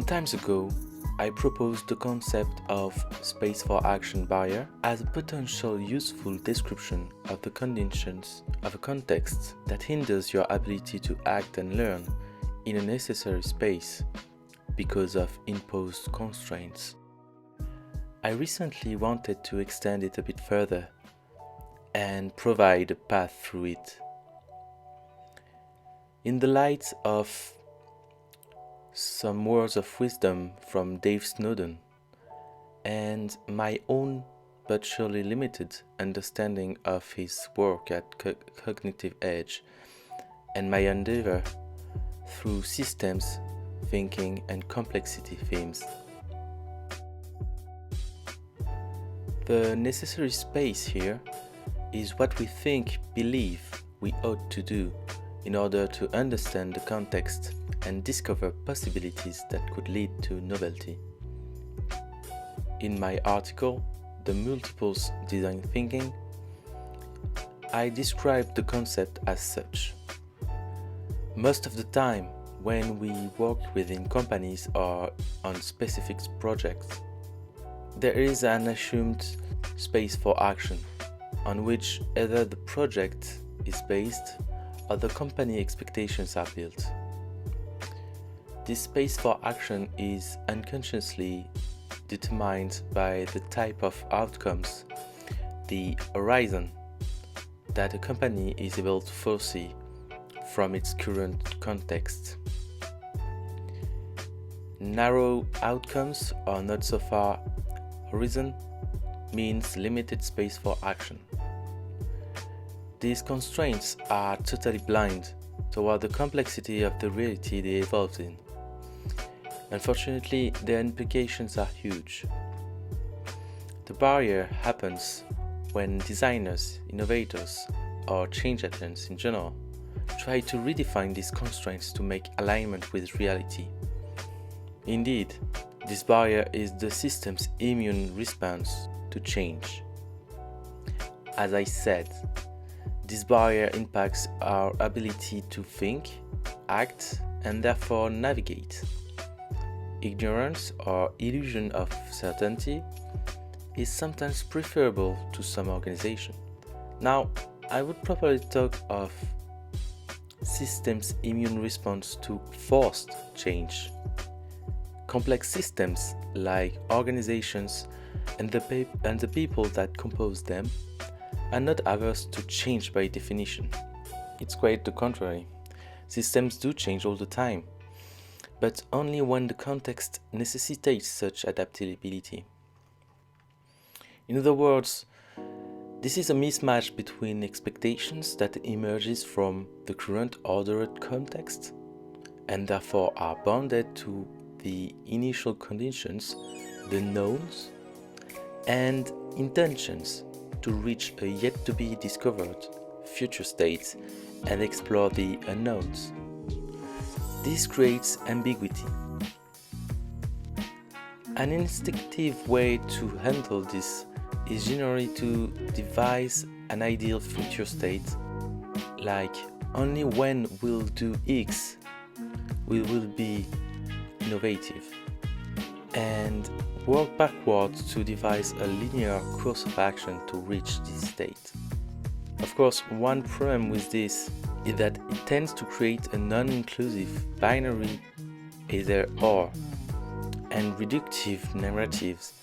times ago, I proposed the concept of space for action barrier as a potential useful description of the conditions of a context that hinders your ability to act and learn in a necessary space because of imposed constraints. I recently wanted to extend it a bit further and provide a path through it. In the light of some words of wisdom from Snowden and my own but surely limited understanding of his work at Cognitive Edge and my endeavor through systems, thinking and complexity themes. The necessary space here is what we believe we ought to do in order to understand the context and discover possibilities that could lead to novelty. In my article, The Multiples Design Thinking, I described the concept as such. Most of the time, when we work within companies or on specific projects, there is an assumed space for action on which either the project is based or the company expectations are built. This space for action is unconsciously determined by the type of outcomes, the horizon that a company is able to foresee from its current context. Narrow outcomes or not so far horizon means limited space for action. These constraints are totally blind toward the complexity of the reality they evolved in. Unfortunately, their implications are huge. The barrier happens when designers, innovators, or change agents in general try to redefine these constraints to make alignment with reality. Indeed, this barrier is the system's immune response to change. As I said, this barrier impacts our ability to think, act, and therefore navigate. Ignorance or illusion of certainty is sometimes preferable to some organization. Now, I would probably talk of systems' immune response to forced change. Complex systems like organizations and the people that compose them are not averse to change by definition. It's quite the contrary. Systems do change all the time, but only when the context necessitates such adaptability. In other words, this is a mismatch between expectations that emerges from the current ordered context and therefore are bounded to the initial conditions, the knowns, and intentions to reach a yet-to-be-discovered future state and explore the unknowns. This creates ambiguity. An instinctive way to handle this is generally to devise an ideal future state, like only when we'll do X, we will be innovative, and work backwards to devise a linear course of action to reach this state. Of course, one problem with this is that it tends to create a non-inclusive binary either-or and reductive narratives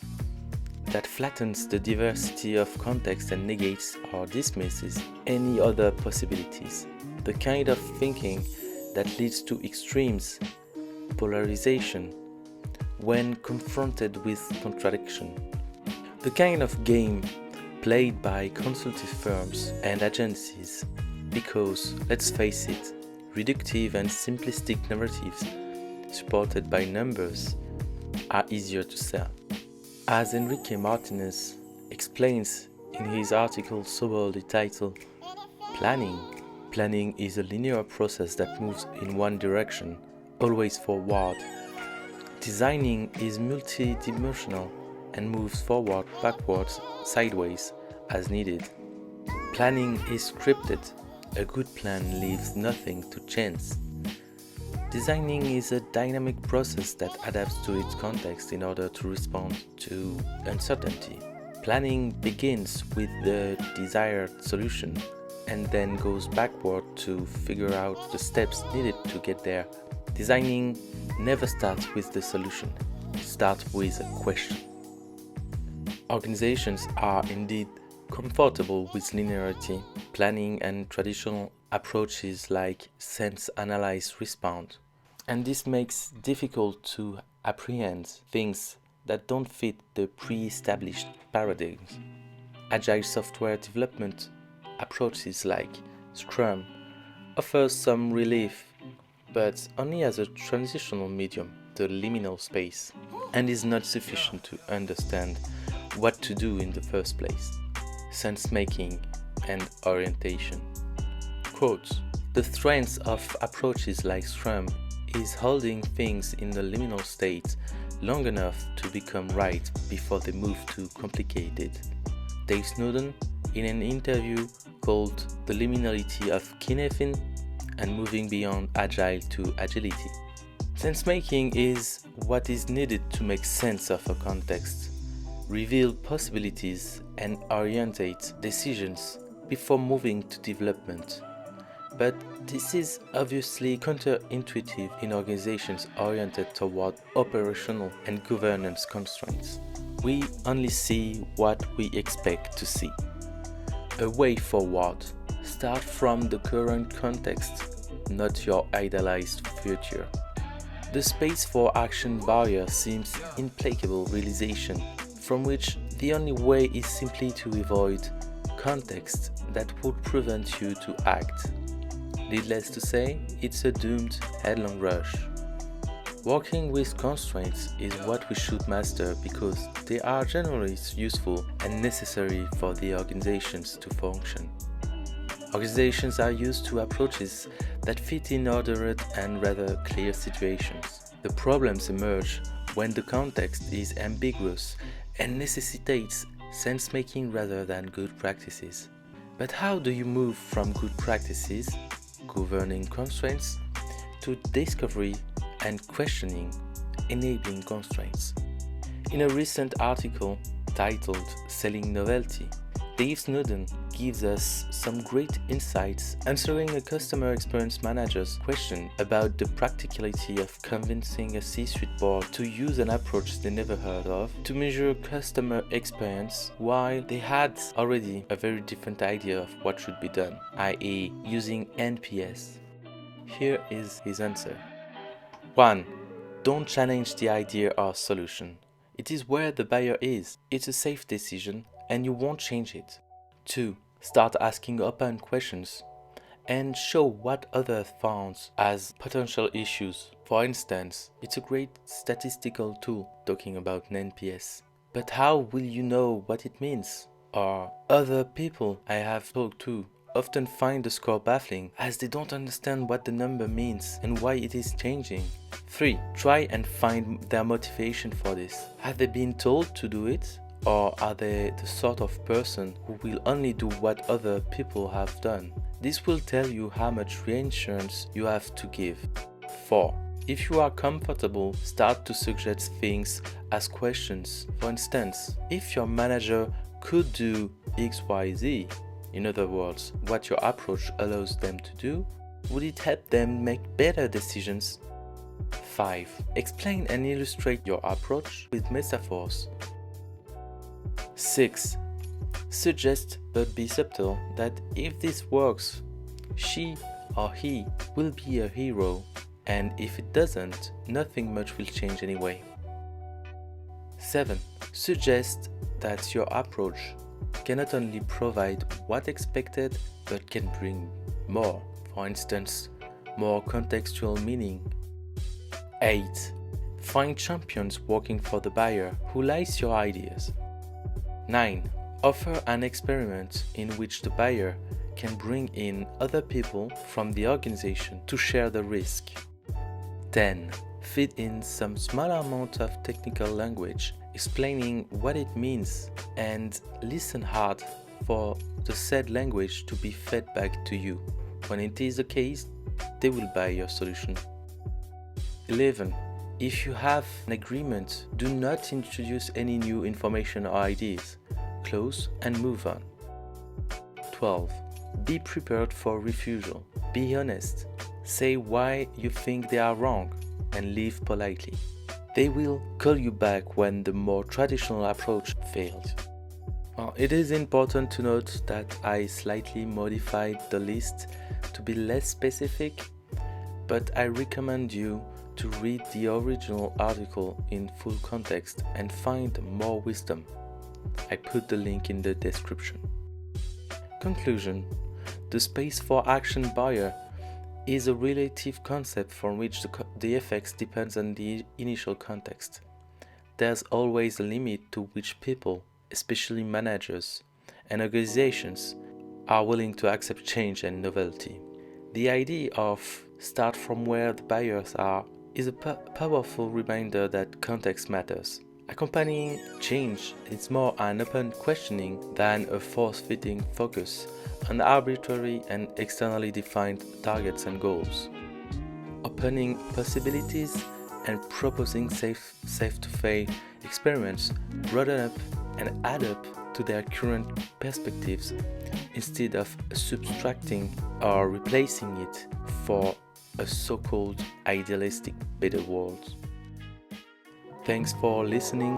that flattens the diversity of context and negates or dismisses any other possibilities. The kind of thinking that leads to extremes, polarization, when confronted with contradiction. The kind of game played by consulting firms and agencies because, let's face it, reductive and simplistic narratives supported by numbers are easier to sell. As Enrique Martinez explains in his article soberly titled Planning is a linear process that moves in one direction, always forward. Designing is multidimensional and moves forward, backwards, sideways as needed. Planning is scripted. A good plan leaves nothing to chance. Designing is a dynamic process that adapts to its context in order to respond to uncertainty. Planning begins with the desired solution and then goes backward to figure out the steps needed to get there. Designing never starts with the solution, it starts with a question. Organizations are indeed comfortable with linearity, planning, and traditional approaches like sense, analyze, respond. And this makes it difficult to apprehend things that don't fit the pre-established paradigms. Agile software development approaches like Scrum offers some relief, but only as a transitional medium, the liminal space, and is not sufficient to understand what to do in the first place. Sense-making and orientation. Quote, "The strength of approaches like Scrum is holding things in the liminal state long enough to become right before they move too complicated." Dave Snowden, in an interview called The Liminality of Cynefin and Moving Beyond Agile to Agility. Sense-making is what is needed to make sense of a context, reveal possibilities, and orientate decisions before moving to development. But this is obviously counterintuitive in organizations oriented toward operational and governance constraints. We only see what we expect to see. A way forward. Start from the current context, not your idealized future. The space for action barrier seems implacable realization, from which the only way is simply to avoid context that would prevent you to act. Needless to say, it's a doomed headlong rush. Working with constraints is what we should master because they are generally useful and necessary for the organizations to function. Organizations are used to approaches that fit in ordered and rather clear situations. The problems emerge when the context is ambiguous and necessitates sense-making rather than good practices. But how do you move from good practices, governing constraints, to discovery and questioning, enabling constraints? In a recent article titled Selling Novelty, Dave Snowden gives us some great insights answering a customer experience manager's question about the practicality of convincing a C-suite board to use an approach they never heard of to measure customer experience while they had already a very different idea of what should be done, i.e. using NPS. Here is his answer. 1. Don't challenge the idea or solution. It is where the buyer is. It's a safe decision and you won't change it. 2. Start asking open questions and show what others found as potential issues. For instance, it's a great statistical tool talking about an NPS. But how will you know what it means? Or other people I have talked to often find the score baffling as they don't understand what the number means and why it is changing. 3. Try and find their motivation for this. Have they been told to do it? Or are they the sort of person who will only do what other people have done? This will tell you how much reinsurance you have to give. 4. If you are comfortable, start to suggest things as questions. For instance, if your manager could do XYZ, in other words, what your approach allows them to do, would it help them make better decisions? 5. Explain and illustrate your approach with metaphors. 6. Suggest, but be subtle, that if this works, she or he will be a hero, and if it doesn't, nothing much will change anyway. 7. Suggest that your approach can not only provide what expected, but can bring more, for instance, more contextual meaning. 8. Find champions working for the buyer who likes your ideas. 9. Offer an experiment in which the buyer can bring in other people from the organization to share the risk. 10. Fit in some small amount of technical language explaining what it means and listen hard for the said language to be fed back to you. When it is the case, they will buy your solution. 11. If you have an agreement, do not introduce any new information or ideas. Close and move on. 12. Be prepared for refusal. Be honest. Say why you think they are wrong and leave politely. They will call you back when the more traditional approach failed. It is important to note that I slightly modified the list to be less specific, but I recommend you to read the original article in full context and find more wisdom. I put the link in the description. Conclusion: the space for action barrier is a relative concept for which the effects depends on the initial context. There's always a limit to which people, especially managers and organizations, are willing to accept change and novelty. The idea of start from where the barriers are is a powerful reminder that context matters. Accompanying change is more an open questioning than a force-fitting focus on arbitrary and externally defined targets and goals. Opening possibilities and proposing safe-to-fail experiments broaden up and add up to their current perspectives instead of subtracting or replacing it for a so-called idealistic better world. Thanks for listening.